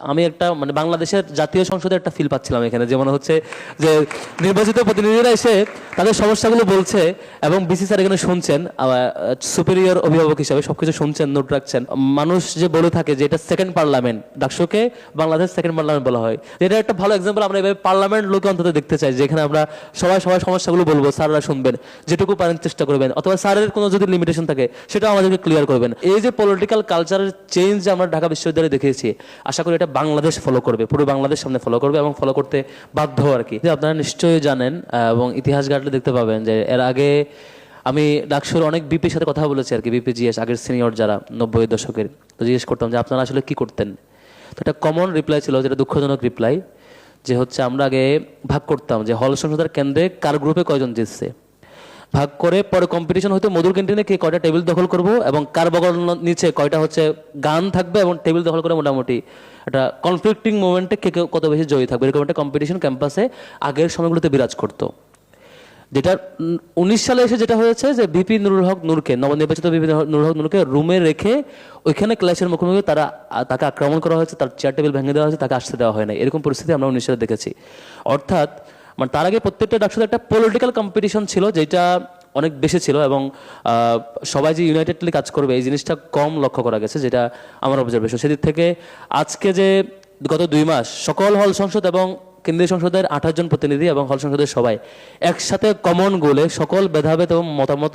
আমি একটা মানে বাংলাদেশের জাতীয় সংসদে একটা ফিল পাচ্ছিলাম এখানে, যে মনে হচ্ছে যে নির্বাচিত প্রতিনিধিরা এসে তাদের সমস্যাগুলো বলছে এবং বিসি স্যার এখানে শুনছেন, সুপিরিয়র অভিভাবক হিসাবে সবকিছু শুনছেন, নোট রাখছেন। মানুষ যে বলে থাকে যে এটা সেকেন্ড পার্লামেন্ট, ডাকসুকে বাংলাদেশ সেকেন্ড পার্লামেন্ট বলা হয়, এটা একটা ভালো এক্সাম্পল। আমরা এভাবে পার্লামেন্ট লোকে অন্তত দেখতে চাই, যেখানে আমরা সবাই সবার সমস্যাগুলো বলবো, স্যাররা শুনবেন, যেটুকু পারেন চেষ্টা করবেন, অথবা স্যারের কোনো যদি লিমিটেশন থাকে সেটাও আমাদেরকে ক্লিয়ার করবেন। এই যে পলিটিক্যাল কালচারের চেঞ্জ আমরা ঢাকা বিশ্ববিদ্যালয়ে দেখেছি, আশা করি এটা বাংলাদেশ ফলো করবে, পুরো বাংলাদেশ সামনে ফলো করবে এবং ফলো করতে বাধ্য আর কি। আপনারা নিশ্চয়ই জানেন এবং ইতিহাস ঘাটলে দেখতে পাবেন যে এর আগে আমি ডাকসুর অনেক বিপির সাথে কথা বলেছি আর কি, বিপি জিএস আগের সিনিয়র যারা 90-এর দশকের, তো জিজ্ঞেস করতাম যে আপনারা আসলে কি করতেন। তো একটা কমন রিপ্লাই ছিল, যেটা দুঃখজনক রিপ্লাই, যে হচ্ছে আমরা আগে ভাগ করতাম যে হল সংসদের কেন্দ্রে কার গ্রুপে কয়জন জিতছে, ভাগ করে পরে কম্পিটিশন হতো মধুর ক্যান্টিনে কে কয়টা টেবিল দখল করব এবং কার বগল নিচে কয়টা হচ্ছে গান থাকবে, এবং টেবিল দখল করে মোটামুটি একটা কনফ্লিক্টিং মোমেন্টে কে কত বেশি জয়ী থাকবে, এরকম একটা কম্পিটিশন ক্যাম্পাসে আগের সময়গুলোতে বিরাজ করতো। যেটা 19 সালে এসে যেটা হয়েছে যে ভিপি নুরুল হক নূরকে, নবনির্বাচিত ভিপি নুরুল হক নূরকে রুমে রেখে ওইখানে ক্লাসের মুখোমুখি তাকে আক্রমণ করা হয়েছে, তার চেয়ার টেবিল ভেঙে দেওয়া হয়েছে, তাকে আসতে দেওয়া হয় না। এরকম পরিস্থিতি আমরা 19 সালে দেখেছি। অর্থাৎ মানে তার আগে প্রত্যেকটা ডাকসুতে একটা পলিটিক্যাল কম্পিটিশন ছিল, যেটা অনেক বেশি ছিল, এবং সবাই যে ইউনাইটেডলি কাজ করবে এই জিনিসটা কম লক্ষ্য করা গেছে, যেটা আমার অবজারভেশন। সেদিক থেকে আজকে যে গত 2 মাস সকল হল সংসদ এবং কেন্দ্রীয় সংসদের 28 জন প্রতিনিধি এবং হল সংসদের সবাই একসাথে কমন গোলে সকল ভেদাভেদ এবং মতামত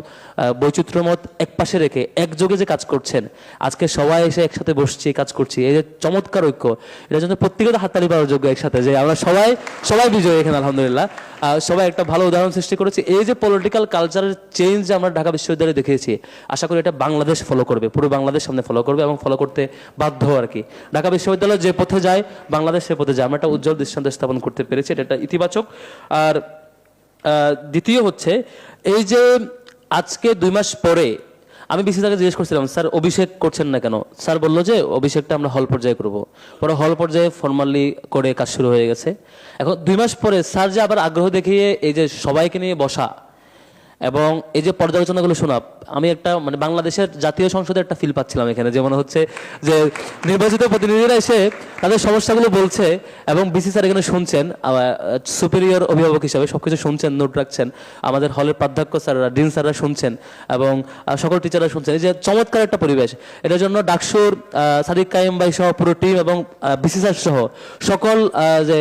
বৈচিত্র্যমত একপাশে রেখে একযোগে যে কাজ করছেন, আজকে সবাই এসে একসাথে বসছি, কাজ করছি, এই যে চমৎকার ঐক্য, এটার জন্য প্রত্যেকে হাততালি পাওয়ার যোগ্য একসাথে, যে আমরা সবাই বিজয়ী এখানে আলহামদুলিল্লাহ। সবাই একটা ভালো উদাহরণ সৃষ্টি করেছে। এই যে পলিটিক্যাল কালচারের চেঞ্জ আমরা ঢাকা বিশ্ববিদ্যালয়ে দেখেছি, আশা করি এটা বাংলাদেশ ফলো করবে, পুরো বাংলাদেশ সামনে ফলো করবে এবং ফলো করতে বাধ্য আর কি। ঢাকা বিশ্ববিদ্যালয় যে পথে যায়, বাংলাদেশ সে পথে যায়। আমরা একটা উজ্জ্বল দৃষ্টান্ত স্থাপন করতে পেরেছি, এটা একটা ইতিবাচক। আর দ্বিতীয় হচ্ছে এই যে আজকে 2 মাস পরে আমি বিসি স্যারকে জিজ্ঞেস করছিলাম, স্যার অভিষেক করছেন না কেন? স্যার বললো যে অভিষেকটা আমরা হল পর্যায়ে করব। পরে হল পর্যায়ে ফর্মালি করে কাজ শুরু হয়ে গেছে। এখন 2 মাস পরে স্যার যে আবার আগ্রহ দেখিয়ে এই যে সবাইকে নিয়ে বসা এবং এই যে পর্যালোচনাগুলো শোনা, আমি একটা মানে বাংলাদেশের জাতীয় সংসদে একটা ফিল পাচ্ছিলাম এখানে, যে মনে হচ্ছে যে নির্বাচিত প্রতিনিধিরা এসে তাদের সমস্যাগুলো বলছে এবং বিসি স্যার এখানে শুনছেন, সুপিরিয়র অভিভাবক হিসাবে সবকিছু শুনছেন, নোট রাখছেন, আমাদের হলের প্রাধ্যক্ষ স্যাররা, ডিন স্যাররা শুনছেন এবং সকল টিচাররা শুনছেন। এই যে চমৎকার একটা পরিবেশ, এটার জন্য ডাকসুর সাদিক কায়েম ভাই সহ পুরো টিম এবং বিসি স্যার সহ সকল যে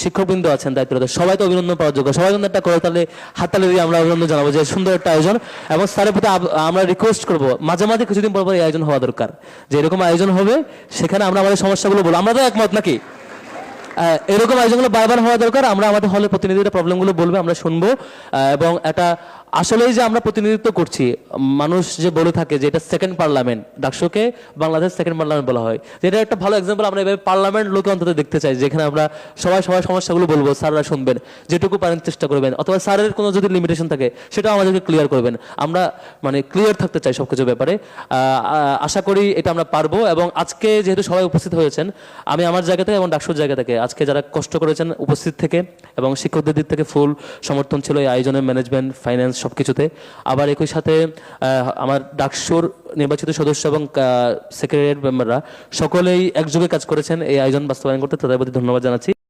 শিক্ষকবৃন্দ আছেন দায়িত্বরত, সবাই তো অভিনন্দন পাওয়ার যোগ্য। সবাই কিন্তু একটা করে তাহলে হাততালি দিয়ে আমরা অভিনন্দন জানাবো যে সুন্দর একটা আয়োজন। এবং স্যারের প্রতি আমরা রিকোয়েস্ট করবো, মাঝে মাঝে কিছুদিন পর এই আয়োজন হওয়া দরকার, যে এরকম আয়োজন হবে সেখানে আমরা আমাদের সমস্যাগুলো বলবো। আমরা তো একমত নাকি? এরকম আয়োজনগুলো বারবার হওয়া দরকার। আমরা আমাদের হলের প্রতিনিধিরা প্রবলেমগুলো বলবে, আমরা শুনবো, এবং এটা আসলেই যে আমরা প্রতিনিধিত্ব করছি। মানুষ যে বলে থাকে যে এটা সেকেন্ড পার্লামেন্ট, ডাকসুকে বাংলাদেশ সেকেন্ড পার্লামেন্ট বলা হয়, যেটা একটা ভালো এক্সাম্পল। আমরা এভাবে পার্লামেন্ট লোকে অন্তত দেখতে চাই, যেখানে আমরা সবাই সবার সমস্যাগুলো বলবো, স্যাররা শুনবেন, যেটুকু পারেন চেষ্টা করবেন, অথবা স্যারের কোনো যদি লিমিটেশন থাকে সেটাও আমাদেরকে ক্লিয়ার করবেন। আমরা মানে ক্লিয়ার থাকতে চাই সবকিছু ব্যাপারে। আশা করি এটা আমরা পারবো। এবং আজকে যেহেতু সবাই উপস্থিত হয়েছেন, আমি আমার জায়গা থেকে এবং ডাকসুর জায়গা থেকে আজকে যারা কষ্ট করেছেন উপস্থিত থেকে এবং শিক্ষকদের দিক থেকে ফুল সমর্থন ছিল এই আয়োজনের, ম্যানেজমেন্ট, ফাইন্যান্স সবকিছুতে। আবার একই সাথে আমার ডাকসুর নির্বাচিত সদস্য এবং সেক্রেটারিয়েট মেম্বাররা সকলেই একযোগে কাজ করেছেন এই আয়োজন বাস্তবায়ন করতে, তাদের প্রতি ধন্যবাদ জানাচ্ছি।